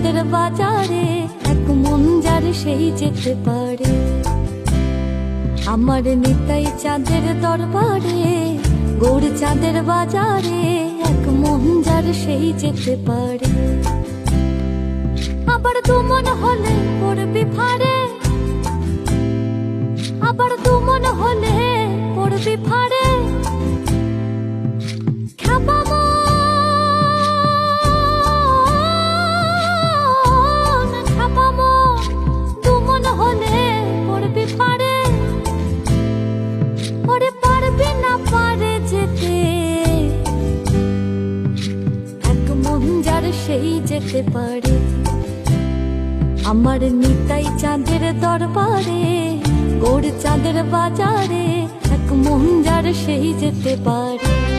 চাঁদের বাজারে এক মন যার সেই যেতে পারে। আমার নিতাই চাঁদের দরবারে গৌর চাঁদের বাজারে এক মন যার সেই যেতে পারে। আবার দু মন হলে পড়বি ফাড়ে, আবার দু মন হলে পড়বি ফাড়ে। সেই যেতে পারে। আমার নিতাই চাঁদের দরবারে গৌর চাঁদের বাজারে এক মন যার সেই যেতে পারে।